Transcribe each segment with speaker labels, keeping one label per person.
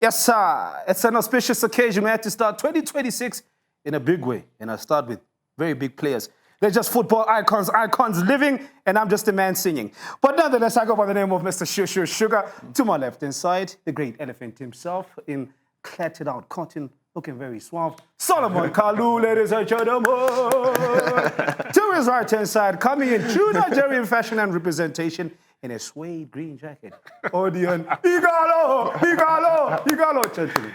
Speaker 1: Yes, sir. It's an auspicious occasion. We had to start 2026 in a big way. And I start with very big players. They're just football icons living, and I'm just a man singing. But nonetheless, I go by the name of Mr. Sugar. To my left-hand side, the great elephant himself in clatted out cotton, looking very suave. Salomon Kalou, ladies and gentlemen. To his right-hand side, coming in true Nigerian fashion and representation, in a suede green jacket. Odion Ighalo, gentlemen.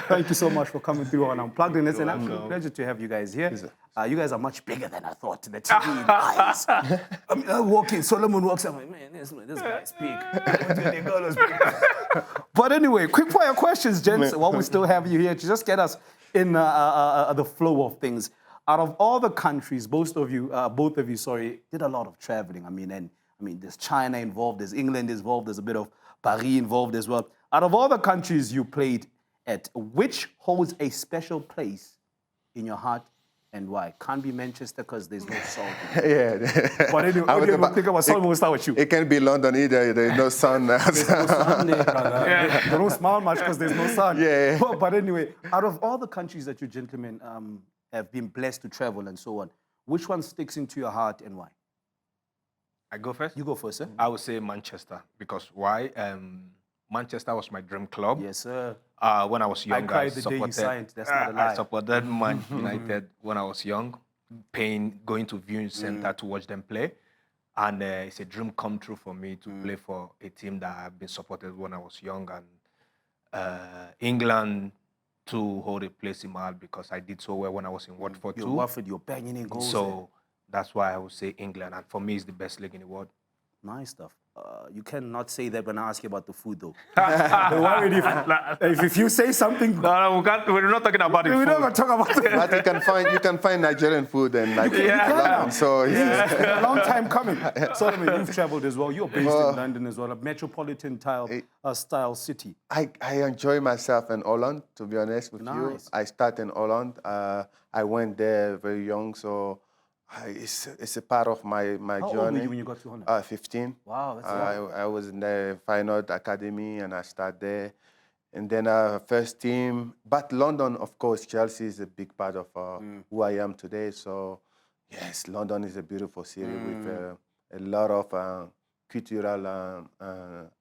Speaker 1: Thank you so much for coming through on Unplugged. And it's an absolute pleasure to have you guys here. You guys are much bigger than I thought. The TV eyes. I walk in, Solomon walks in, I'm like, man, this guy's big. But anyway, quick fire questions, gents, while we still have you here to just get us in the flow of things. Out of all the countries, both of you, did a lot of traveling. I mean, there's China involved, there's England involved, there's a bit of Paris involved as well. Out of all the countries you played at, which holds a special place in your heart and why? Can't be Manchester because there's no sun.
Speaker 2: Yeah.
Speaker 1: But anyway, we'll think about sun, we'll start with you.
Speaker 2: It can't be London either, there's no sun.
Speaker 1: There's no sun there, brother. Yeah. They don't smile much because there's no sun.
Speaker 2: Yeah.
Speaker 1: But anyway, out of all the countries that you gentlemen have been blessed to travel and so on, which one sticks into your heart and why?
Speaker 3: I go first?
Speaker 1: You go first, sir.
Speaker 3: I would say Manchester. Because why? Manchester was my dream club.
Speaker 1: Yes, sir.
Speaker 3: When I was young,
Speaker 1: I cried the day you signed. That's not a lie.
Speaker 3: I supported Man United when I was young, going to viewing center to watch them play. And it's a dream come true for me to play for a team that I've been supported when I was young. And England to hold a place in my heart because I did so well when I was in Watford too.
Speaker 1: Watford, you're banging in goals.
Speaker 3: So that's why I would say England. And for me, it's the best league in the world.
Speaker 1: Nice stuff. You cannot say that when I ask you about the food, though. if you say something...
Speaker 3: No, we're not talking about it.
Speaker 1: We're not going to talk about the food.
Speaker 2: But you can find Nigerian food and London, so
Speaker 1: it's been a long time coming. Solomon, you've traveled as well. You're based in London as well, a metropolitan style city.
Speaker 2: I enjoy myself in Holland, to be honest with you. I started in Holland. I went there very young, so... It's a part of my journey.
Speaker 1: How old were you when you got to Holland?
Speaker 2: 15.
Speaker 1: Wow, that's a lot.
Speaker 2: I was in the Fine Art Academy and I started there. And then first team. But London, of course, Chelsea is a big part of who I am today. So, yes, London is a beautiful city with a lot of cultural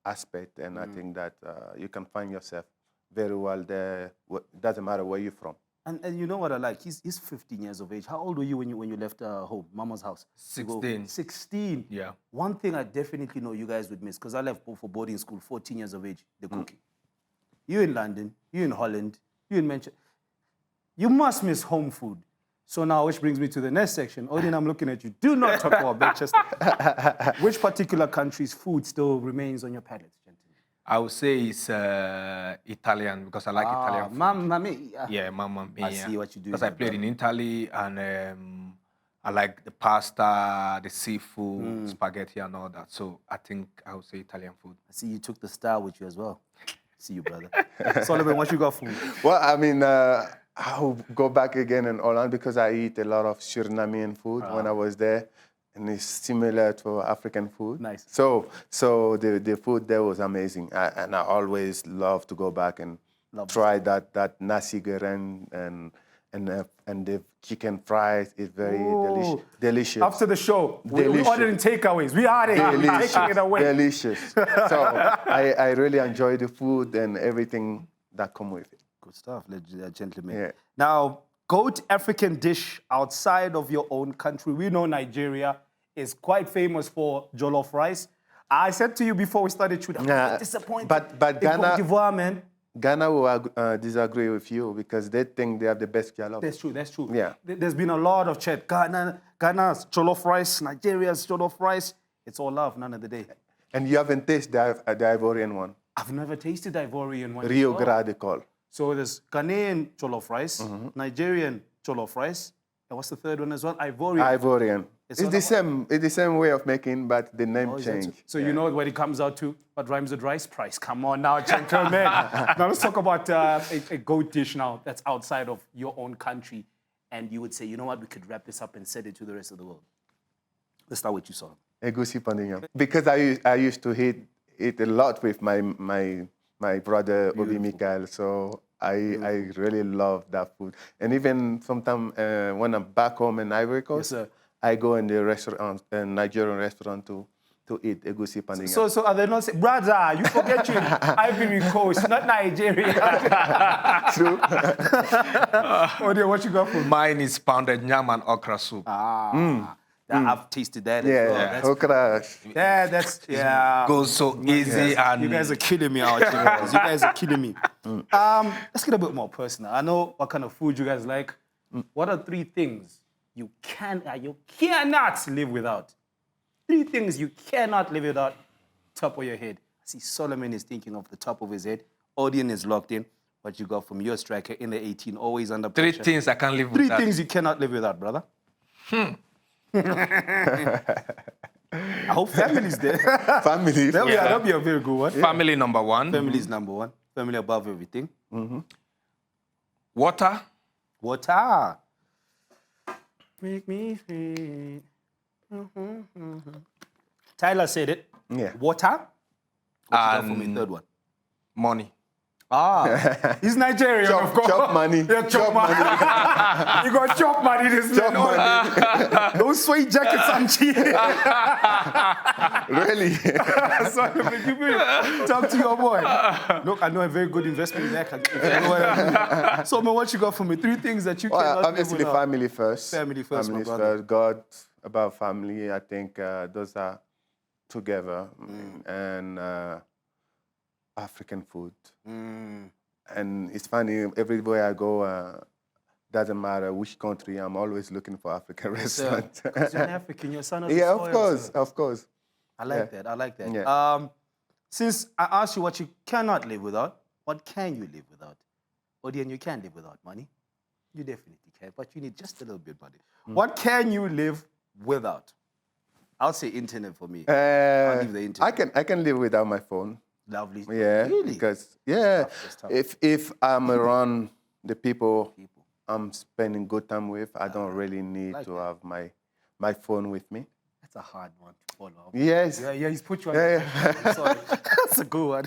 Speaker 2: aspect. And I think that you can find yourself very well there. It doesn't matter where you're from.
Speaker 1: And you know what I like? He's 15 years of age. How old were you when you left home, Mama's house?
Speaker 3: 16.
Speaker 1: 16?
Speaker 3: Yeah.
Speaker 1: One thing I definitely know you guys would miss, because I left for boarding school, 14 years of age, the cooking. You in London, you in Holland, you in Manchester. You must miss home food. So now, which brings me to the next section. Odion, I'm looking at you. Do not talk about Manchester. Which particular country's food still remains on your palate?
Speaker 3: I would say it's Italian because I like Italian food.
Speaker 1: Mamma mia.
Speaker 3: Yeah, mamma mia.
Speaker 1: I see what you do.
Speaker 3: Because I played in Italy and I like the pasta, the seafood, spaghetti and all that. So I think I would say Italian food.
Speaker 1: I see you took the style with you as well. See you, brother. Solomon, what you got for me?
Speaker 2: Well, I mean, I'll go back again in Holland because I eat a lot of Surinamian food when I was there. And it's similar to African food.
Speaker 1: Nice.
Speaker 2: So the food there was amazing. And I always love to go back and try that nasi goreng and the chicken fries is very delicious.
Speaker 1: After the show, we ordered takeaways. We are taking it away.
Speaker 2: Delicious. So I really enjoy the food and everything that come with it.
Speaker 1: Good stuff, gentlemen.
Speaker 2: Yeah.
Speaker 1: Now, GO.A.T African dish outside of your own country. We know Nigeria is quite famous for jollof rice. I said to you before we started shooting, I'm disappointed.
Speaker 2: But Ghana,
Speaker 1: Côte d'Ivoire, man.
Speaker 2: Ghana will disagree with you because they think they have the best jollof.
Speaker 1: That's true.
Speaker 2: Yeah.
Speaker 1: There's been a lot of chat. Ghana's jollof rice, Nigeria's jollof rice. It's all love, none of the day.
Speaker 2: And you haven't tasted the Ivorian one?
Speaker 1: I've never tasted the Ivorian one.
Speaker 2: Rio Grande call.
Speaker 1: So there's Ghanaian jollof rice, Nigerian jollof rice, and what's the third one as well?
Speaker 2: Ivorian. It's the same way of making, but the name changed.
Speaker 1: So you know what it comes out to? What rhymes with rice? Price. Come on now, gentlemen. Now let's talk about a GO.A.T dish now that's outside of your own country. And you would say, you know what, we could wrap this up and send it to the rest of the world. Let's start with you, Solomon.
Speaker 2: Egusi pandinha. Because I used to eat a lot with my my brother Obi Mikael. So I really love that food. And even sometimes when I'm back home in Ivory Coast,
Speaker 1: sir.
Speaker 2: I go in the restaurant, a Nigerian restaurant to eat egusi pandinga.
Speaker 1: So are they not saying, brother, you forget you in Ivory Coast, not Nigeria.
Speaker 2: True.
Speaker 1: Odion, what you got for me?
Speaker 3: Mine is pounded yam and okra soup.
Speaker 1: I've tasted that as well.
Speaker 2: Yeah, okra.
Speaker 1: Yeah.
Speaker 3: Goes so easy and
Speaker 1: You guys are killing me out here. Guys. You guys are killing me. Let's get a bit more personal. I know what kind of food you guys like. What are 3 things you cannot live without? 3 things you cannot live without. Top of your head. I see Solomon is thinking off the top of his head. Odion is locked in. What you got from your striker in the 18, always under
Speaker 3: 3
Speaker 1: pressure.
Speaker 3: things I can't live
Speaker 1: 3
Speaker 3: without.
Speaker 1: things you cannot live without, brother. I hope family's there.
Speaker 2: Family.
Speaker 1: That'll be a very good one.
Speaker 3: Family number 1.
Speaker 1: Family is number 1. Family above everything.
Speaker 3: Water.
Speaker 1: Water. Make me feel. Tyler said it.
Speaker 2: Yeah.
Speaker 1: Water. What you got for me? 3rd one.
Speaker 3: Money.
Speaker 1: He's Nigerian, of course.
Speaker 2: Chop money.
Speaker 1: Yeah, chop money. You got chop money this
Speaker 2: Chop
Speaker 1: man.
Speaker 2: money.
Speaker 1: Those suede jackets I'm cheating.
Speaker 2: Really?
Speaker 1: So, give me, talk to your boy. Look, I know a very good investment in that country. You know what I mean? So, man, what you got for me? 3 things that you cannot live
Speaker 2: Obviously,
Speaker 1: without.
Speaker 2: family first.
Speaker 1: Family first, my
Speaker 2: Family
Speaker 1: brother.
Speaker 2: first. God about family. I think those are together. And African food. And it's funny, everywhere I go, doesn't matter which country, I'm always looking for African restaurants.
Speaker 1: Because you're an African, your son is
Speaker 2: Yeah,
Speaker 1: soil,
Speaker 2: of course,
Speaker 1: sir.
Speaker 2: of course.
Speaker 1: I like that. I like that.
Speaker 2: Yeah.
Speaker 1: Since I asked you what you cannot live without, what can you live without? Odion, you can live without money. You definitely can, but you need just a little bit money. What can you live without? I'll say internet for me. I'll leave the internet.
Speaker 2: I can live without my phone.
Speaker 1: Lovely.
Speaker 2: Yeah,
Speaker 1: Really?
Speaker 2: because
Speaker 1: That's tough.
Speaker 2: if I'm around the people I'm spending good time with, I don't really need
Speaker 1: like
Speaker 2: to
Speaker 1: that.
Speaker 2: have my phone with me.
Speaker 1: That's a hard one to follow.
Speaker 2: Yes.
Speaker 1: Yeah, he's put you on.
Speaker 2: Yeah,
Speaker 1: I'm sorry. That's a good one.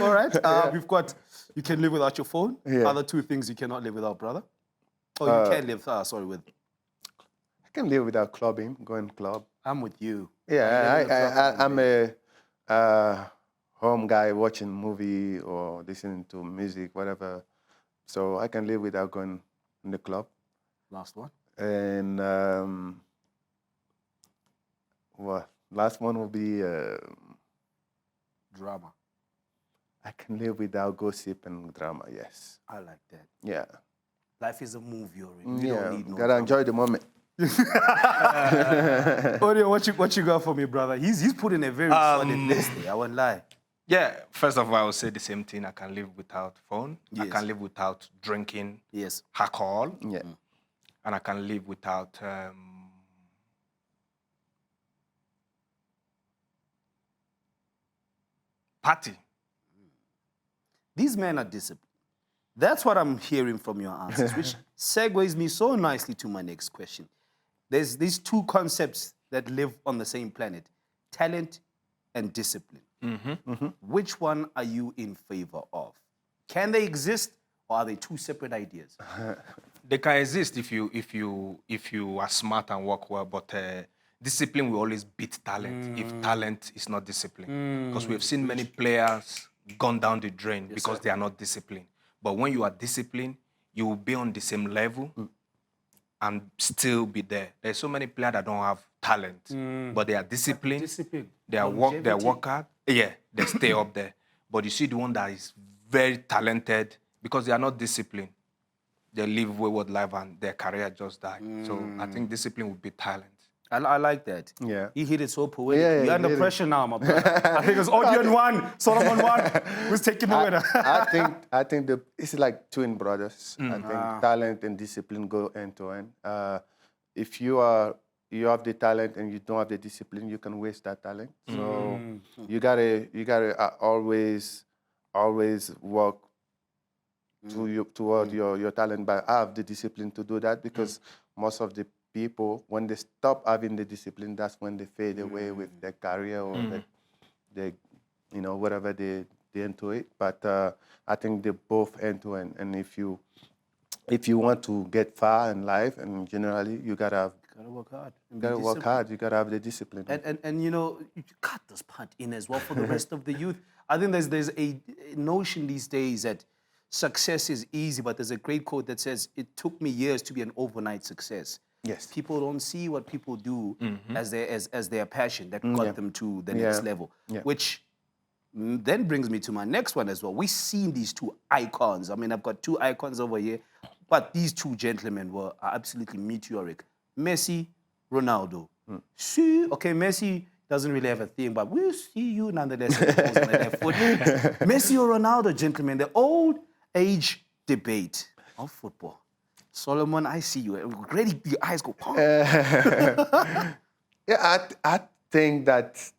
Speaker 1: All right. We've got, you can live without your phone.
Speaker 2: Yeah.
Speaker 1: Other 2 things you cannot live without, brother. Oh, you can live, with.
Speaker 2: I can live without clubbing, going club.
Speaker 1: I'm with you.
Speaker 2: Yeah, I'm a home guy watching movie or listening to music, whatever. So I can live without going in the club.
Speaker 1: Last one.
Speaker 2: And last one will be
Speaker 1: Drama.
Speaker 2: I can live without gossip and drama. Yes.
Speaker 1: I like that.
Speaker 2: Yeah.
Speaker 1: Life is a movie already. You
Speaker 2: Yeah.
Speaker 1: don't need no
Speaker 2: Gotta
Speaker 1: drama.
Speaker 2: enjoy the moment.
Speaker 1: Odion, what you got for me, brother? He's put in a very solid list there. I won't lie.
Speaker 3: Yeah, first of all, I would say the same thing. I can live without phone. I
Speaker 1: Yes.
Speaker 3: can live without drinking
Speaker 1: Yes.
Speaker 3: alcohol.
Speaker 2: Yeah.
Speaker 3: And I can live without party.
Speaker 1: These men are disciplined. That's what I'm hearing from your answers, which segues me so nicely to my next question. There's these 2 concepts that live on the same planet, talent and discipline. Which one are you in favor of? Can they exist, or are they 2 separate ideas?
Speaker 3: They can exist if you are smart and work well, but discipline will always beat talent if talent is not disciplined. Because we have seen many players gone down the drain because they are not disciplined. But when you are disciplined, you will be on the same level and still be there. There's so many players that don't have talent, but they are disciplined.
Speaker 1: Discipline.
Speaker 3: They work hard. Yeah, they stay up there. But you see the one that is very talented, because they are not disciplined, they live wayward life and their career just die. So I think discipline would be talent.
Speaker 1: I like that.
Speaker 2: Yeah.
Speaker 1: He hit it so poetic.
Speaker 2: Yeah,
Speaker 1: You're under
Speaker 2: he did
Speaker 1: pressure now, my brother. I think it's Odion 1, Solomon 1. Who's taking the winner?
Speaker 2: I think it's like twin brothers. I think talent and discipline go end to end. If you have the talent and you don't have the discipline, you can waste that talent. So you gotta always work toward your talent, but have the discipline to do that, because most of the people, when they stop having the discipline, that's when they fade away with their career or the whatever they into it. But I think they're both end to end. And if you want to get far in life, and generally, you gotta
Speaker 1: work hard.
Speaker 2: You gotta have the discipline.
Speaker 1: And you know, you cut this part in as well for the rest of the youth. I think there's a notion these days that success is easy, but there's a great quote that says, "It took me years to be an overnight success."
Speaker 2: Yes.
Speaker 1: People don't see what people do as their passion that got them to the next level, which then brings me to my next one as well. We've seen these two icons. I mean, I've got two icons over here, but these two gentlemen are absolutely meteoric. Messi, Ronaldo. See, okay, Messi doesn't really have a thing, but we'll see you nonetheless. On the left foot. Messi or Ronaldo, gentlemen, the old age debate of football. Solomon, I see you. Already your eyes go pop.
Speaker 2: Yeah, I think that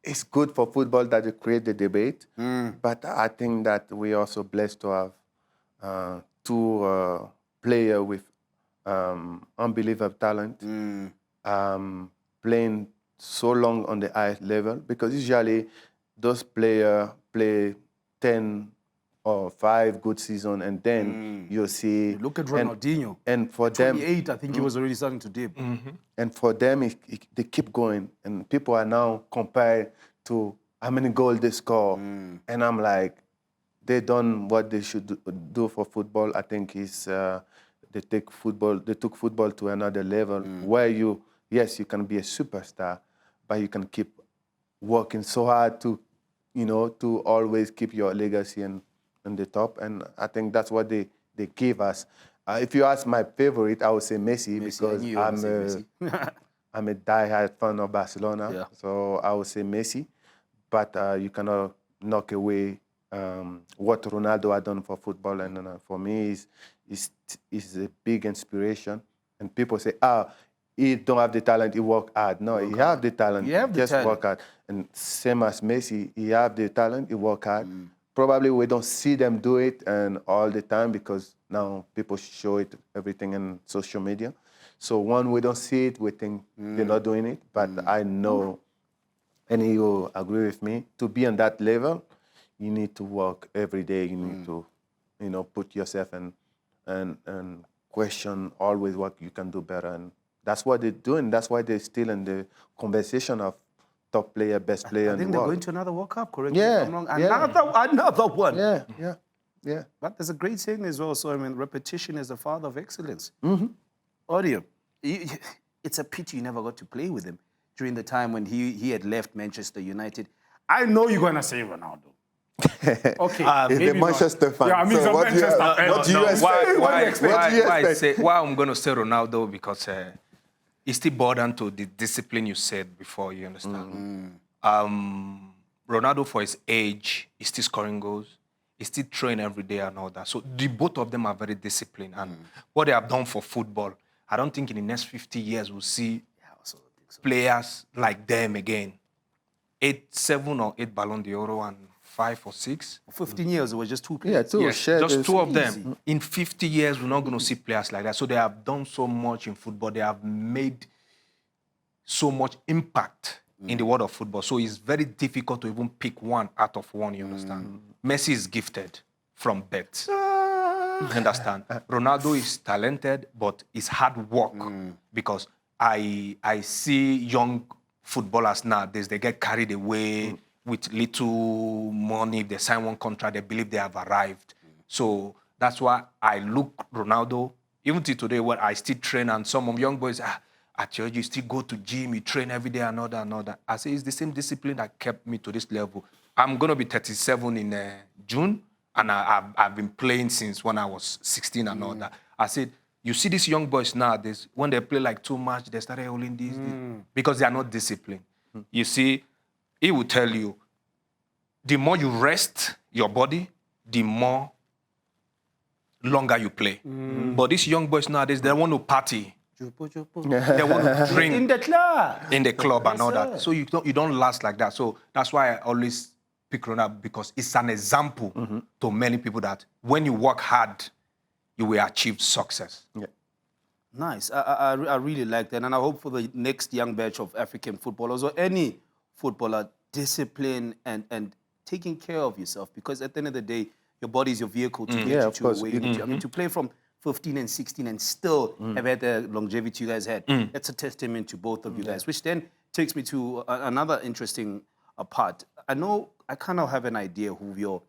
Speaker 2: it's good for football that you create the debate, but I think that we're also blessed to have two players with unbelievable talent, playing so long on the highest level, because usually those players play 10 or 5 good seasons, and then you see...
Speaker 1: Look at Ronaldo.
Speaker 2: And for them...
Speaker 1: 28, I think he was already starting to dip.
Speaker 2: And for them, they keep going. And people are now compared to how many goals they score. And I'm like, they done what they should do for football. I think is they took football to another level where you can be a superstar, but you can keep working so hard to always keep your legacy on the top. And I think that's what they give us. If you ask my favorite, I would say Messi, because I'm a diehard fan of Barcelona.
Speaker 1: Yeah.
Speaker 2: So I would say Messi. But you cannot knock away what Ronaldo had done for football. And for me, is a big inspiration. And people say, he don't have the talent, he work hard. No, he have the talent, just work hard. And same as Messi, he have the talent, he work hard. Probably we don't see them do it and all the time, because now people show it, everything in social media. So when we don't see it, we think they're not doing it. But I know, and he will agree with me, to be on that level, you need to work every day. You need to, put yourself and question always what you can do better. And that's what they're doing. That's why they're still in the conversation of top player, best player in the world.
Speaker 1: I think they're going to another World Cup, correct?
Speaker 2: Yeah.
Speaker 1: Another one.
Speaker 2: Yeah.
Speaker 1: But there's a great saying as well. So, I mean, repetition is the father of excellence. Odion, it's a pity you never got to play with him during the time when he had left Manchester United. I know you're going to say Ronaldo. Okay.
Speaker 2: He's a Manchester fan.
Speaker 1: Yeah, I mean,
Speaker 2: so what do you expect?
Speaker 3: Why I'm going to say Ronaldo? Because it's still bothered to the discipline you said before, you understand? Ronaldo, for his age, is still scoring goals. He still train every day and all that. So the both of them are very disciplined. And what they have done for football, I don't think in the next 50 years we'll see players like them again. 7 or 8 Ballon d'Or and 5 or 6.
Speaker 1: 15 years, it was just 2 players.
Speaker 2: Yeah, two.
Speaker 3: Yes, just 2 of them. In 50 years, we're not going to see players like that. So they have done so much in football. They have made so much impact in the world of football. So it's very difficult to even pick one out of one, you understand? Messi is gifted from birth. You understand? Ronaldo is talented, but it's hard work. Because I see young footballers nowadays, they get carried away with little money. If they sign one contract, they believe they have arrived. So that's why I look Ronaldo, even till today, when I still train, and some of young boys, at church, you still go to gym, you train every day, and all that. I say it's the same discipline that kept me to this level. I'm going to be 37 in June, and I've been playing since when I was 16 and all that. I said, you see these young boys nowadays, when they play like too much, they started holding this, because they are not disciplined. You see, he will tell you, the more you rest your body, the more longer you play. But these young boys nowadays, they want to party. They want to drink
Speaker 1: In the club.
Speaker 3: in the club and all
Speaker 1: Yes,
Speaker 3: that.
Speaker 1: sir.
Speaker 3: So you don't last like that. So that's why I always pick Ronaldo, because it's an example to many people that when you work hard, you will achieve success.
Speaker 2: Yeah.
Speaker 1: Nice. I really like that. And I hope for the next young batch of African footballers or any footballer, discipline and taking care of yourself? Because at the end of the day, your body is your vehicle to get
Speaker 2: Yeah,
Speaker 1: you
Speaker 2: of
Speaker 1: to
Speaker 2: course.
Speaker 1: where you need to. I mean, to play from 15 and 16 and still have had the longevity you guys had, that's a testament to both of you guys, which then takes me to another interesting part. I know I kind of have an idea who your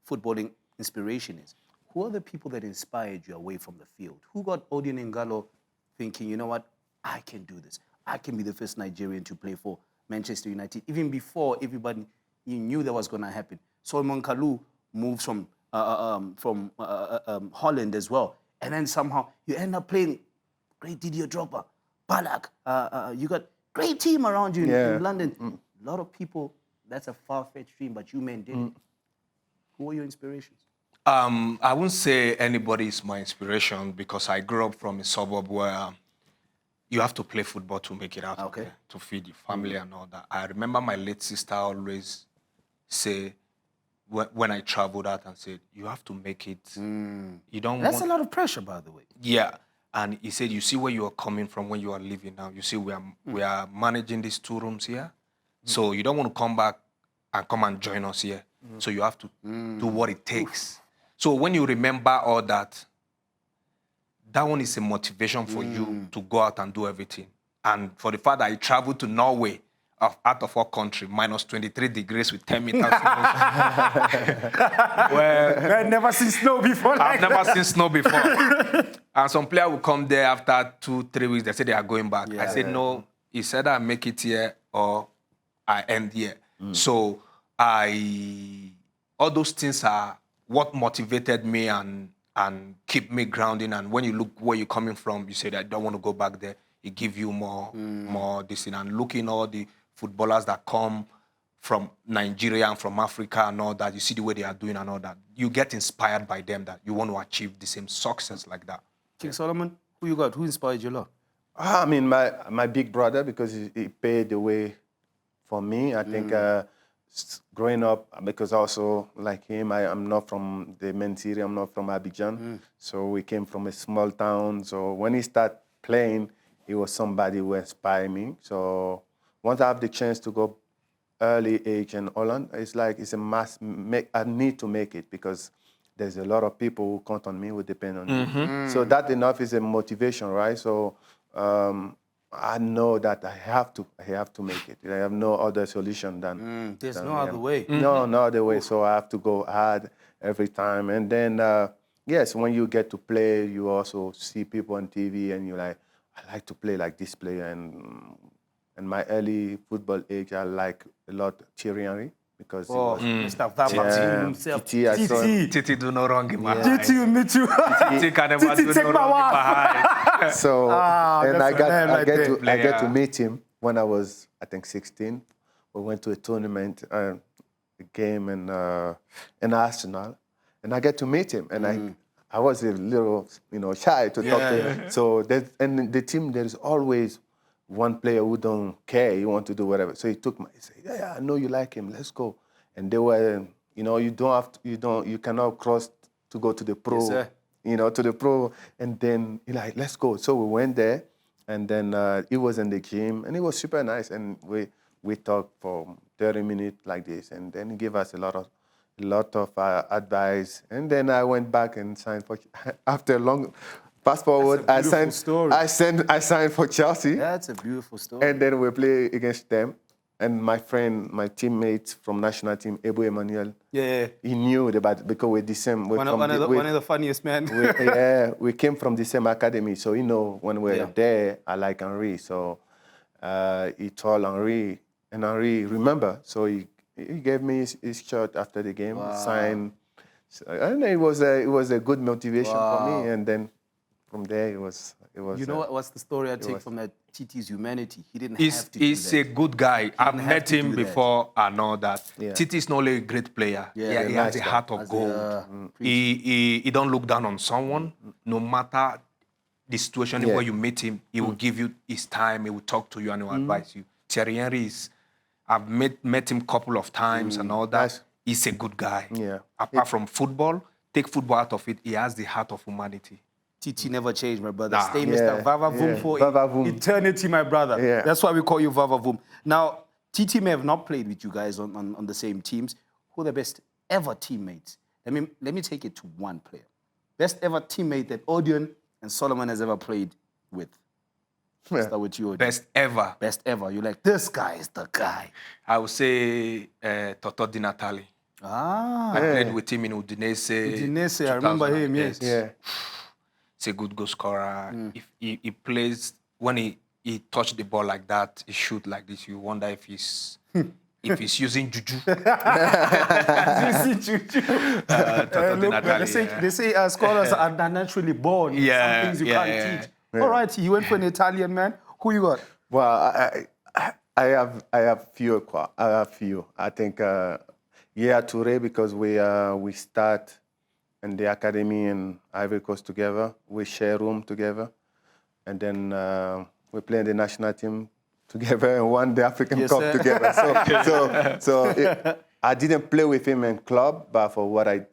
Speaker 1: footballing inspiration is. Who are the people that inspired you away from the field? Who got Odion Ighalo thinking, you know what, I can do this. I can be the first Nigerian to play for Manchester United, even before everybody knew that was going to happen. Salomon Kalou moves from Holland as well. And then somehow you end up playing great Didier Drogba, Balak. You got great team around you in London. A lot of people, that's a far-fetched dream, but you men did it. Who are your inspirations?
Speaker 3: I wouldn't say anybody is my inspiration because I grew up from a suburb where you have to play football to make it out of there, to feed your family and all that. I remember my late sister always say, when I traveled out and said, you have to make it. You don't
Speaker 1: That's
Speaker 3: want...
Speaker 1: a lot of pressure, by the way.
Speaker 3: Yeah. And he said, you see where you are coming from when you are living now. You see, we are managing these 2 rooms here. So you don't want to come back and come and join us here. So you have to do what it takes. So when you remember all that, that one is a motivation for you to go out and do everything. And for the fact that I traveled to Norway, out of our country, minus 23 degrees with 10 meters snow.
Speaker 1: I've never seen snow before.
Speaker 3: I've never seen snow before. And some player will come there after 2-3 weeks. They say they are going back. I said, no. He said I make it here or I end here. So all those things are what motivated me and keep me grounding. And when you look where you're coming from, you say that I don't want to go back there. It gives you more this thing. And looking all the footballers that come from Nigeria and from Africa and all that, you see the way they are doing and all that. You get inspired by them that you want to achieve the same success like that.
Speaker 1: King Solomon, who you got? Who inspired you a lot?
Speaker 2: I mean, my big brother, because he paved the way for me. I think growing up, because also like him, I'm not from the main city, I'm not from Abidjan. So we came from a small town. So when he started playing, he was somebody who inspired me. So once I have the chance to go early age in Holland, it's like it's a must. I need to make it because there's a lot of people who count on me, who depend on me. So that enough is a motivation, right? So I know that I have to make it. I have no other solution than.
Speaker 1: There's no other way.
Speaker 2: No other way. So I have to go hard every time. And then, yes, when you get to play, you also see people on TV and you're like, I like to play like this player. And in my early football age, I like a lot Thierry because
Speaker 1: Mr. Vava himself.
Speaker 3: Titi do no wrong in my eye.
Speaker 1: Titi, me too.
Speaker 3: Titi can never do no wrong in my eye.
Speaker 2: So, and I get to meet him when I was, I think, 16. We went to a tournament, a game in Arsenal, and I get to meet him. And I was a little, shy to talk to him. So, in the team, there is always one player who don't care, he want to do whatever. So he took he said, yeah, I know you like him, let's go. And they were, you cannot cross to go to the pro, to the pro. And then he like, let's go. So we went there, and then he was in the gym, and it was super nice. And we talked for 30 minutes like this, and then he gave us a lot of advice. And then I went back and signed for, after a long, fast forward, I signed for Chelsea.
Speaker 1: That's a beautiful story.
Speaker 2: And then we play against them. And my friend, my teammate from national team, Ebu Emmanuel, he knew about because we're the same.
Speaker 1: One of the funniest men.
Speaker 2: We came from the same academy, so when we're there, I like Henry. So he told Henry, and Henry remember. So he gave me his shirt after the game, signed. So, and it was a good motivation for me. And then from there, it was.
Speaker 1: You know what's the story I take from that? Titi's humanity. He didn't have to.
Speaker 3: He's a good guy. I've met him before. I know that.
Speaker 2: Yeah.
Speaker 3: Titi is not only a great player. He has a heart of gold. He don't look down on someone. No matter the situation where you meet him, he will give you his time. He will talk to you and he will advise you. Thierry Henry I've met him a couple of times and all that. He's a good guy.
Speaker 2: Yeah.
Speaker 3: Apart from football, take football out of it, he has the heart of humanity.
Speaker 1: Titi never changed, my brother. Stay Mr. Vava Voom for eternity, my brother.
Speaker 2: Yeah.
Speaker 1: That's why we call you Vava Voom. Now, Titi may have not played with you guys on the same teams. who are the best ever teammates? Let me take it to one player. Best ever teammate that Odion and Solomon has ever played with. Start with you, Odion.
Speaker 3: Best ever.
Speaker 1: Best ever. You're like, this guy is the guy.
Speaker 3: I would say Toto Di Natale.
Speaker 1: Ah.
Speaker 3: I played with him in Udinese.
Speaker 1: Udinese, I remember him, yes.
Speaker 2: Yeah.
Speaker 3: He's a good goal scorer. If he plays, when he touched the ball like that, he shoot like this, you wonder if he's using juju. Toto Di Natale,
Speaker 1: they say scholars are naturally born.
Speaker 3: Yeah,
Speaker 1: Some things you
Speaker 3: yeah,
Speaker 1: can't
Speaker 3: yeah.
Speaker 1: teach. All right, you went for an Italian man. Who you got?
Speaker 2: Well, I have few. I think Toure, because we start in the academy in Ivory Coast together. We share room together, and then we play in the national team together and won the African
Speaker 1: Yes,
Speaker 2: Cup
Speaker 1: sir.
Speaker 2: together. I didn't play with him in club, but for what I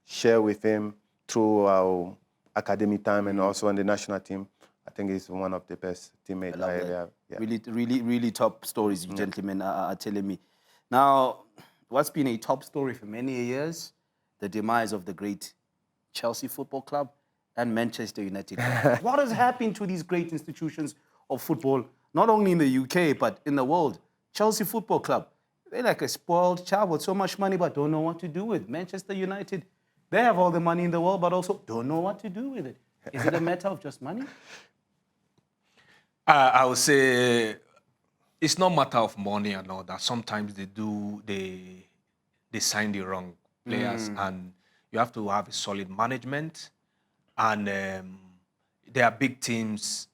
Speaker 2: share with him through our academy time and also on the national team, I think he's one of the best teammates I ever have. Yeah.
Speaker 1: Really top stories you gentlemen are telling me. Now, what's been a top story for many years? The demise of the great Chelsea Football Club and Manchester United. What has happened to these great institutions of football, not only in the UK, but in the world? Chelsea Football Club, they're like a spoiled child with so much money, but don't know what to do with. Manchester United, they have all the money in the world, but also don't know what to do with it. Is it a matter of just money?
Speaker 3: I would say it's not a matter of money and all that. Sometimes they sign the wrong players, and you have to have a solid management. And there are big teams.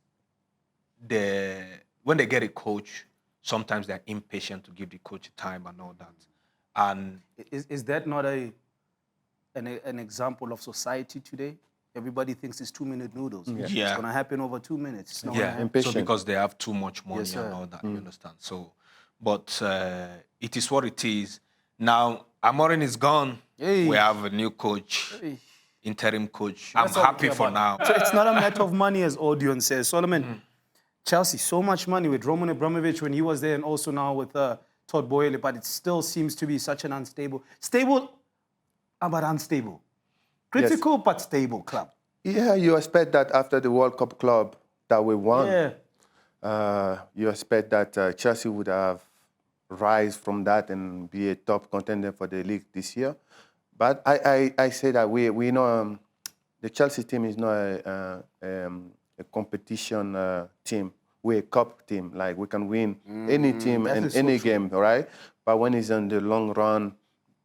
Speaker 3: When they get a coach, sometimes they're impatient to give the coach time and all that. And
Speaker 1: Is that not an example of society today? Everybody thinks it's 2-minute noodles.
Speaker 3: Yeah.
Speaker 1: It's going to happen over 2 minutes. It's not gonna happen.
Speaker 2: Impatient.
Speaker 3: So because they have too much money
Speaker 1: Yes, sir.
Speaker 3: and all that, you understand. So, but it is what it is. Now, Amorim is gone.
Speaker 1: Hey.
Speaker 3: We have a new coach,
Speaker 1: Hey.
Speaker 3: interim coach.
Speaker 1: That's
Speaker 3: I'm
Speaker 1: all we
Speaker 3: happy
Speaker 1: care
Speaker 3: for
Speaker 1: about.
Speaker 3: now.
Speaker 1: So it's not a matter of money, as Odion says. Solomon, Chelsea, so much money with Roman Abramovich when he was there, and also now with Todd Boehly, but it still seems to be such an unstable, but unstable. Critical, but stable club.
Speaker 2: Yeah, you expect that after the World Cup club that we won.
Speaker 1: Yeah.
Speaker 2: You expect that Chelsea would have rise from that and be a top contender for the league this year. But I say that we know the Chelsea team is not a competition team. We're a cup team. Like, we can win any team and any game, right? But when it's on the long run,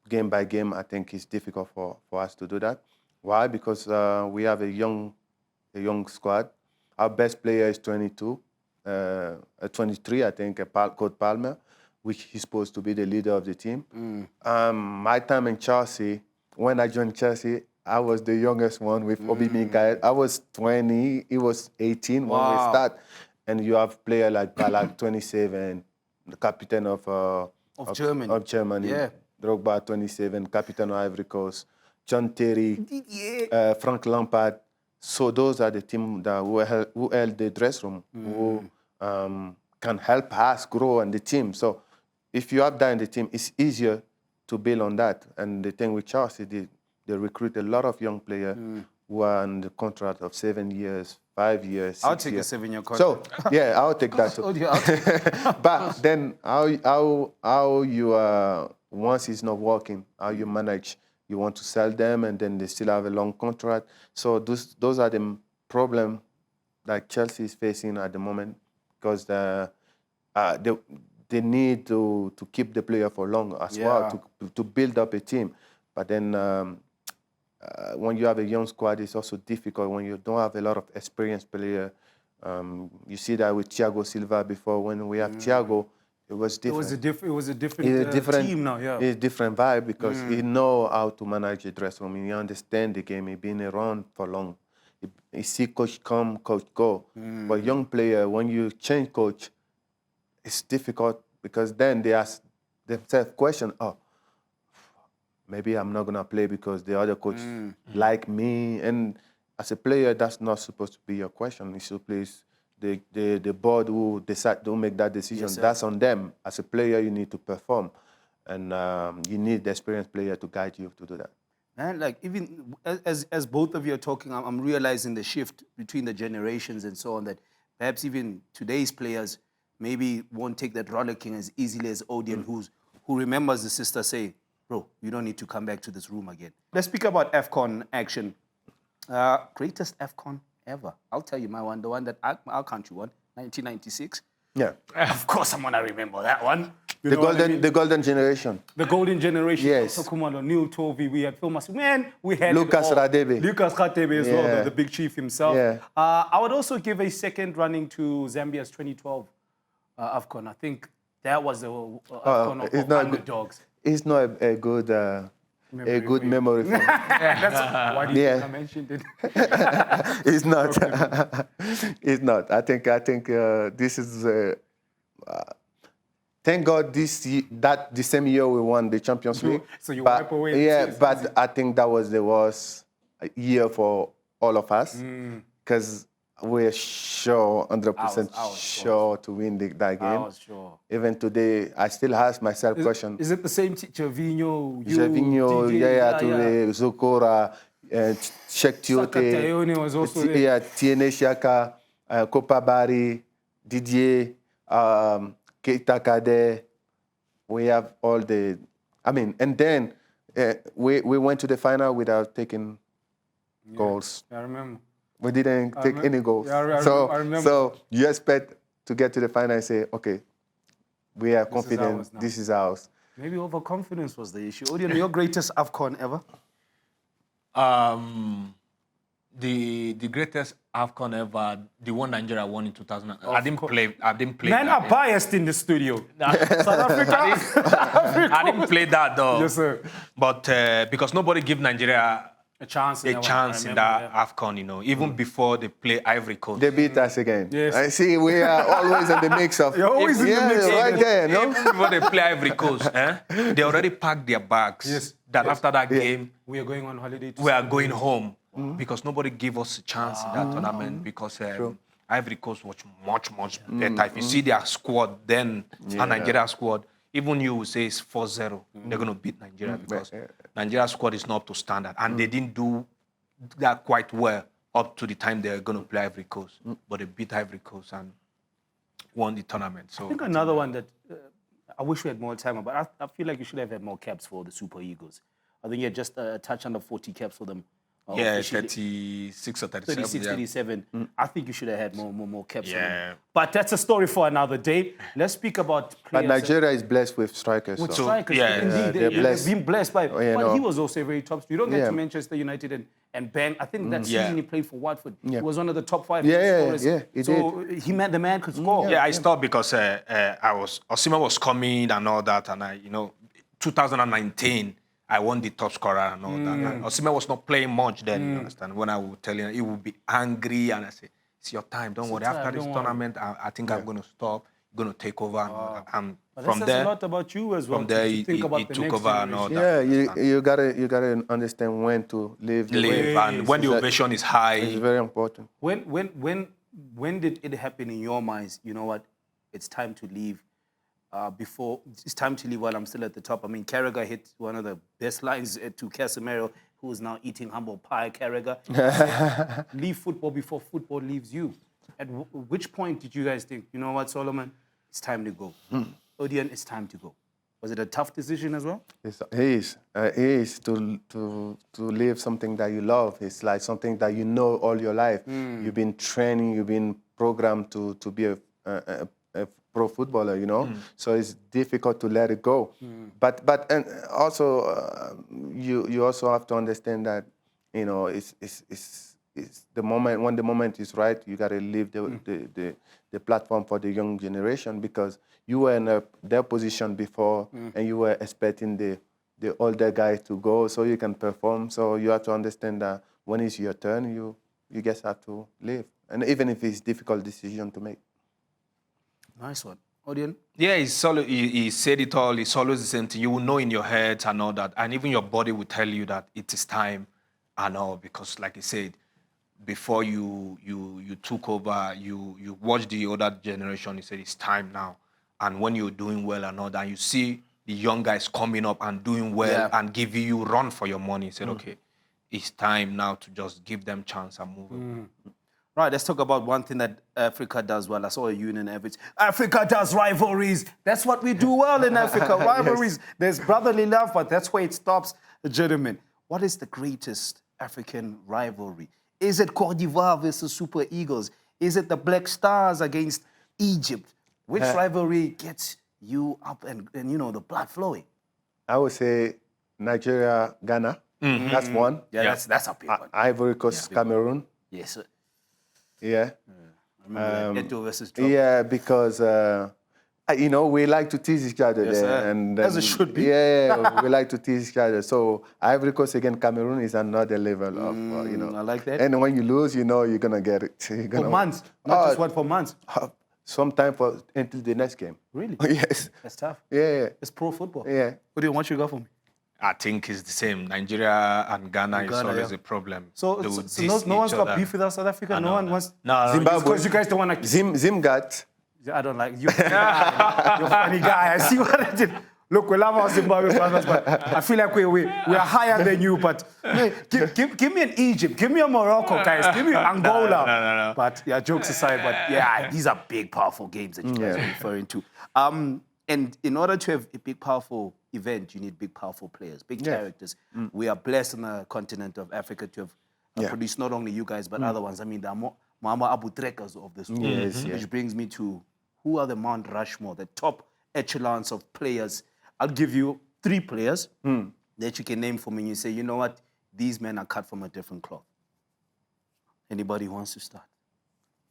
Speaker 2: game by game, I think it's difficult for us to do that. Why? Because we have a young squad. Our best player is 22, 23, I think, Code Palmer, which he's supposed to be the leader of the team. My time in Chelsea, when I joined Chelsea, I was the youngest one with Obi Mikael. I was 20, he was 18 when we start. And you have players like Balak, 27, the captain of
Speaker 1: Germany.
Speaker 2: Of Germany.
Speaker 1: Yeah.
Speaker 2: Drogba, 27, captain of Ivory Coast. John Terry, Frank Lampard. So those are the team that who held the dress room, who can help us grow in the team. So if you have that in the team, it's easier to build on that. And the thing with Chelsea, they recruit a lot of young players who are on the contract of 7 years, 5 years, 6 years.
Speaker 1: I'll take a 7-year contract.
Speaker 2: So, yeah, I'll take that too.
Speaker 1: Odion, I'll take
Speaker 2: But then how you, once it's not working, how you manage. You want to sell them, and then they still have a long contract. So those are the problems that Chelsea is facing at the moment, because they need to keep the player for long as well, to build up a team. But then when you have a young squad, it's also difficult when you don't have a lot of experienced players. You see that with Thiago Silva before. When we have Thiago, it was different.
Speaker 1: It was a different team now, yeah.
Speaker 2: It's a different vibe, because he know how to manage the dressing room. He understand the game. He been around for long. He see coach come, coach go. But young player, when you change coach, it's difficult, because then they ask themselves question, maybe I'm not gonna play because the other coach like me. And as a player, that's not supposed to be your question. You should please the board who decide to make that decision.
Speaker 1: Yes,
Speaker 2: that's on them. As a player, you need to perform. and you need the experienced player to guide you to do that.
Speaker 1: Man, like even as both of you are talking, I'm realizing the shift between the generations and so on, that perhaps even today's players maybe won't take that rollicking as easily as Odion, who remembers the sister saying, bro, you don't need to come back to this room again. Let's speak about AFCON action. Greatest AFCON ever. I'll tell you my one, the one that our country won, 1996.
Speaker 2: Yeah.
Speaker 1: Of course, I'm gonna remember that one. You
Speaker 2: The
Speaker 1: know what I mean?
Speaker 2: golden generation.
Speaker 1: The golden generation.
Speaker 2: Yes.
Speaker 1: Kumalo, Neil Tovey, we had Thomas. Man, we had
Speaker 2: Lucas
Speaker 1: it all.
Speaker 2: Radebe.
Speaker 1: Lucas Radebe as well, the big chief himself.
Speaker 2: Yeah.
Speaker 1: I would also give a second running to Zambia's 2012 AFCON. I think that was the AFCON of underdogs.
Speaker 2: It's not a good memory for me.
Speaker 1: That's why do you think I mentioned it?
Speaker 2: It's not. It's not. I think this is. Thank God the same year we won the Champions League.
Speaker 1: So you wipe away.
Speaker 2: Yeah, but I think that was the worst year for all of us because we're sure, 100% sure to win that game.
Speaker 1: I was sure.
Speaker 2: Even today, I still ask myself question.
Speaker 1: Is it the same Gervinho,
Speaker 2: Gervinho, Yaya Toure, Zokora, Sheikh
Speaker 1: Tiote was also there.
Speaker 2: Yeah, Tiene Shaka, Kopa Bari, Didier, Keita Kade. We have all the... I mean, and then we went to the final without taking goals.
Speaker 1: I remember.
Speaker 2: We didn't take any goals.
Speaker 1: Yeah, I remember.
Speaker 2: So you expect to get to the final and say, okay, we are confident, this is ours.
Speaker 1: Maybe overconfidence was the issue. Odion, your greatest AFCON ever?
Speaker 3: The greatest AFCON ever, the one Nigeria won in 2000. I didn't play.
Speaker 1: Men are biased in the studio. South Africa.
Speaker 3: I didn't play that though.
Speaker 1: Yes, sir.
Speaker 3: But because nobody give Nigeria
Speaker 1: a chance
Speaker 3: in that AFCON, you know, even before they play Ivory Coast.
Speaker 2: They beat us again.
Speaker 1: Yes.
Speaker 2: I see we are always in the mix of...
Speaker 1: You're always in the mix.
Speaker 2: Right there, no?
Speaker 3: Even before they play Ivory Coast, they already packed their bags.
Speaker 1: Yes.
Speaker 3: That after that game,
Speaker 1: we are going on holiday.
Speaker 3: We are going home because nobody gave us a chance in that tournament because Ivory Coast was much better. If you see their squad then, and Nigeria squad, even you will say it's 4-0. They're going to beat Nigeria because Nigeria's squad is not up to standard. And they didn't do that quite well up to the time they're going to play Ivory Coast. But they beat Ivory Coast and won the tournament. So
Speaker 1: I think another one that I wish we had more time, but I feel like you should have had more caps for the Super Eagles. I think you had just a touch under 40 caps for them.
Speaker 3: Yeah, 36 or 37.
Speaker 1: 36, 37. I think you should have had more caps for them.
Speaker 3: Yeah.
Speaker 1: But that's a story for another day. Let's speak about players.
Speaker 2: But Nigeria is blessed with strikers.
Speaker 1: With
Speaker 2: so.
Speaker 1: strikers,
Speaker 3: Yeah.
Speaker 1: indeed.
Speaker 2: They're blessed.
Speaker 1: They've been blessed by.
Speaker 2: you
Speaker 1: But
Speaker 2: know.
Speaker 1: he was also a very top. You don't get to Manchester United and bang. I think that season he played for Watford. He was one of the top 5 scorers.
Speaker 2: He
Speaker 1: so
Speaker 2: did.
Speaker 1: he meant the man could score.
Speaker 3: Yeah, I stopped because Osimhen was coming and all that, and 2019 I won the top scorer and all that. And Osimhen was not playing much then. You understand? When I would tell him, he would be angry, and I say, "It's your time. Don't worry. After this tournament, I think I'm going to stop. Going to take over." And
Speaker 1: But
Speaker 3: from
Speaker 1: that
Speaker 3: there,
Speaker 1: says a lot about you as well.
Speaker 3: from there,
Speaker 1: to think about
Speaker 3: he
Speaker 1: the
Speaker 3: took
Speaker 1: next
Speaker 3: over and all
Speaker 1: generation.
Speaker 3: that.
Speaker 2: Yeah, you gotta understand when to leave.
Speaker 3: And when the ovation is high,
Speaker 2: It's very important.
Speaker 1: When did it happen in your minds? You know what? It's time to leave. It's time to leave while I'm still at the top. I mean, Carragher hit one of the best lines to Casemiro, who is now eating humble pie. Carragher, leave football before football leaves you. At which point did you guys think, you know what, Solomon, it's time to go? Odion, it's time to go. Was it a tough decision as well?
Speaker 2: It is to live something that you love. It's like something that you know all your life. You've been training, you've been programmed to be a pro footballer, So it's difficult to let it go. But and also you also have to understand that it's the moment. When the moment is right, you got to leave the platform for the young generation, because you were in their position before and you were expecting the older guys to go so you can perform. So you have to understand that when it's your turn, you just have to leave, and even if it's a difficult decision to make.
Speaker 1: Nice one. Odion?
Speaker 3: Yeah, he said it all. It's always the same thing. You will know in your head and all that. And even your body will tell you that it is time and all. Because like he said, before you took over, you watched the older generation, he said it's time now. And when you're doing well and all that, you see the young guys coming up and doing well and giving you run for your money. He said, okay, it's time now to just give them chance and move away.
Speaker 1: Right, let's talk about one thing that Africa does well. I saw a union average. Africa does rivalries. That's what we do well in Africa, rivalries. There's brotherly love, but that's where it stops. Gentlemen, what is the greatest African rivalry? Is it Cote d'Ivoire versus Super Eagles? Is it the Black Stars against Egypt? Which rivalry gets you up and you know, the blood flowing?
Speaker 2: I would say Nigeria, Ghana. That's one.
Speaker 1: Yeah, that's a big one.
Speaker 2: Ivory Coast, Cameroon.
Speaker 1: Yes, sir.
Speaker 2: Yeah.
Speaker 1: I remember that Eto versus Drogba.
Speaker 2: Yeah, because you know, we like to tease each other
Speaker 1: Yes,
Speaker 2: there,
Speaker 1: sir.
Speaker 2: and
Speaker 1: As it should be.
Speaker 2: Yeah, we like to tease each other. So Ivory Coast against Cameroon is another level of you know.
Speaker 1: I like that.
Speaker 2: And when you lose, you know you're gonna get it. You're
Speaker 1: For
Speaker 2: gonna,
Speaker 1: months, not just one, for months.
Speaker 2: Sometime until the next game.
Speaker 1: Really?
Speaker 2: Yes.
Speaker 1: That's tough.
Speaker 2: Yeah.
Speaker 1: It's pro football.
Speaker 2: Yeah.
Speaker 1: Odion, what you got for me?
Speaker 3: I think it's the same. Nigeria and Ghana is
Speaker 1: Ghana,
Speaker 3: always
Speaker 1: yeah.
Speaker 3: a problem.
Speaker 1: So
Speaker 3: They would
Speaker 1: no,
Speaker 3: diss
Speaker 1: no one's
Speaker 3: each
Speaker 1: got
Speaker 3: other.
Speaker 1: beef with South Africa? No one wants...
Speaker 3: No,
Speaker 2: Zimbabwe.
Speaker 1: Because you guys don't want to...
Speaker 2: Zimgat.
Speaker 1: I don't like you. You're a funny guy. I see what I did. Look, we love our Zimbabwe brothers, but I feel like we are higher than you. But hey, give me an Egypt, give me a Morocco, guys, give me Angola.
Speaker 3: No.
Speaker 1: But yeah, jokes aside, but yeah, these are big, powerful games that you guys are referring to. And in order to have a big, powerful event, you need big, powerful players, big characters. We are blessed on the continent of Africa to have produced not only you guys, but other ones. I mean, there are Mama Abu Trekkers of this world, which brings me to who are the Mount Rushmore, the top echelons of players. I'll give you 3 players that you can name for me and you say, you know what, these men are cut from a different cloth. Anybody who wants to start?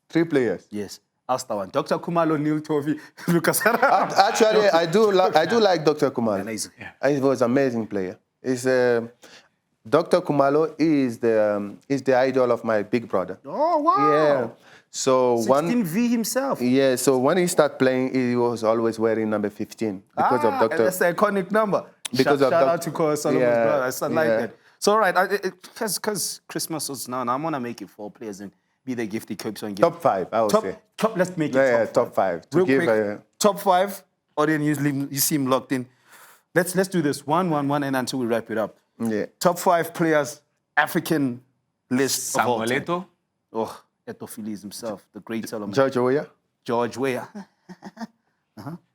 Speaker 2: 3 players.
Speaker 1: Yes. I'll start one. Dr. Khumalo, Neil Tovey, Lucas.
Speaker 2: Actually, I do like Dr. Khumalo.
Speaker 1: Amazing.
Speaker 2: He was an amazing player. Dr. Khumalo is the idol of my big brother.
Speaker 1: Oh, wow.
Speaker 2: Yeah. So
Speaker 1: 16V himself.
Speaker 2: Yeah. So when he started playing, he was always wearing number 15 because of Dr.
Speaker 1: That's the iconic number.
Speaker 2: Because
Speaker 1: shout
Speaker 2: of
Speaker 1: out to Solomon's brother. I like that. So, all right, because Christmas was now, I'm going to make it 4 players and be the gift he keeps on giving.
Speaker 2: Top 5, I would say.
Speaker 1: Top, let's make it
Speaker 2: top 5.
Speaker 1: Real quick, top 5. Odion, you seem locked in. Let's do this one, and until we wrap it up.
Speaker 2: Yeah.
Speaker 1: Top 5 players, African list of all
Speaker 3: Samuel
Speaker 1: time.
Speaker 3: Eto'o.
Speaker 1: Oh, Eto'o Phillies himself, the great Salomon.
Speaker 2: George Weah.
Speaker 1: George Weah.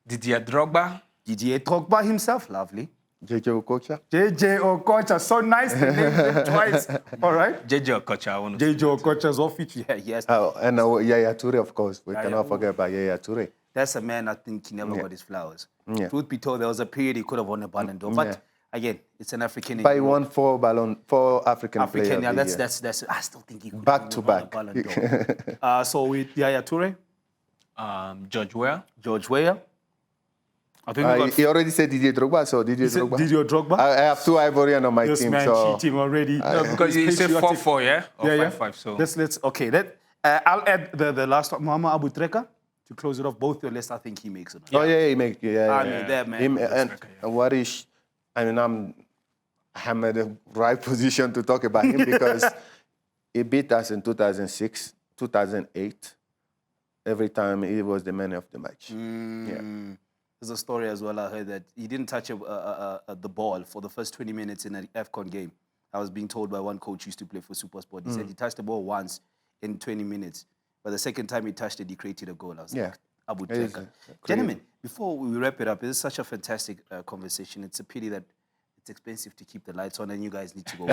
Speaker 3: Didier Drogba.
Speaker 1: Didier Drogba himself, lovely.
Speaker 2: JJ Okocha.
Speaker 1: JJ Okocha, so nice to name him twice. All right.
Speaker 3: JJ Okocha, I want to
Speaker 1: JJ Okocha's off feature. Yeah, yes.
Speaker 2: And Yaya Toure, of course. We cannot forget about Yaya Toure.
Speaker 1: That's a man I think he never got his flowers.
Speaker 2: Yeah.
Speaker 1: Truth be told, there was a period he could have won a Ballon d'Or. But again, it's an African.
Speaker 2: But he won 4 African players.
Speaker 1: Yeah,
Speaker 2: of the
Speaker 1: that's. I still think he could
Speaker 2: Back
Speaker 1: have
Speaker 2: to
Speaker 1: won a
Speaker 2: back.
Speaker 1: Ballon d'Or. So with Yaya Toure,
Speaker 3: George Weah.
Speaker 1: George Weah. I think we got
Speaker 2: He already said Didier Drogba, so Didier Drogba.
Speaker 1: Didier Drogba.
Speaker 2: I have 2 Ivorian on my
Speaker 1: This
Speaker 2: team,
Speaker 1: man
Speaker 2: so
Speaker 1: cheating already.
Speaker 3: No, because you said 4-4, yeah? Or 5-5, so.
Speaker 1: Let's okay. I'll add the last one, Mama Abu Treka, to close it off. Both your lists, I think he makes it.
Speaker 2: Oh yeah, he makes
Speaker 1: I mean, that man.
Speaker 2: And what is? I mean, I'm in the right position to talk about him because he beat us in 2006, 2008. Every time he was the man of the match. Yeah.
Speaker 1: There's a story as well. I heard that he didn't touch the ball for the first 20 minutes in an AFCON game. I was being told by one coach who used to play for SuperSport. He said he touched the ball once in 20 minutes, but the second time he touched it, he created a goal. I was like, Abu Treka. Gentlemen, before we wrap it up, this is such a fantastic conversation. It's a pity that it's expensive to keep the lights on and you guys need to go.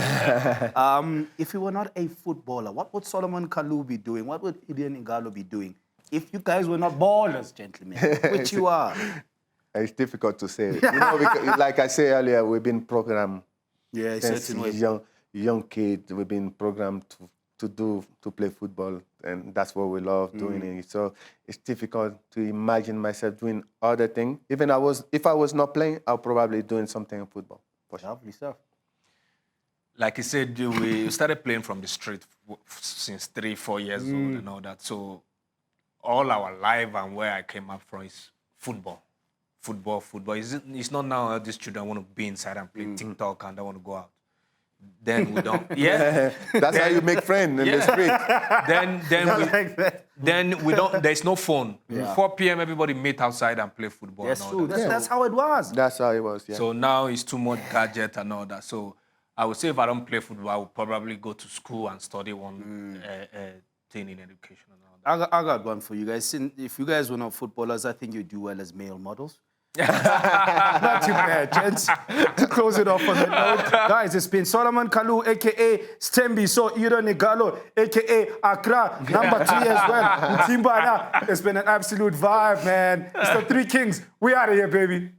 Speaker 1: If you were not a footballer, what would Salomon Kalou be doing? What would Odion Ighalo be doing? If you guys were not ballers, gentlemen, which you are.
Speaker 2: It's difficult to say. You know, because, like I said earlier, we've been programmed since young kids. We've been programmed to play football, and that's what we love doing. It. So it's difficult to imagine myself doing other things. Even if I was not playing, I'll probably doing something in football. For sure.
Speaker 1: Lovely stuff.
Speaker 3: Like you said, we started playing from the street since 3-4 years old and all that. So all our life and where I came up from is football. Football. It's not now these children want to be inside and play TikTok and they want to go out. Then we don't. Yeah.
Speaker 2: That's how you make friends in the street.
Speaker 3: Then we don't. There's no phone. 4 p.m. everybody meet outside and play football.
Speaker 1: That's
Speaker 3: and all
Speaker 1: true.
Speaker 3: that.
Speaker 1: That's how it was.
Speaker 2: That's how it was, yeah.
Speaker 3: So now it's too much gadget and all that. So I would say if I don't play football, I would probably go to school and study one thing in education and all that.
Speaker 1: I got one for you guys. If you guys were not footballers, I think you'd do well as male models. Not too bad, gents. To close it off on that note, guys, it's been Salomon Kalou, a.k.a. Stembi, so Odion Ighalo, a.k.a. Accra, number 3 as well. Timbana. It's been an absolute vibe, man. It's the 3 Kings. We out of here, baby.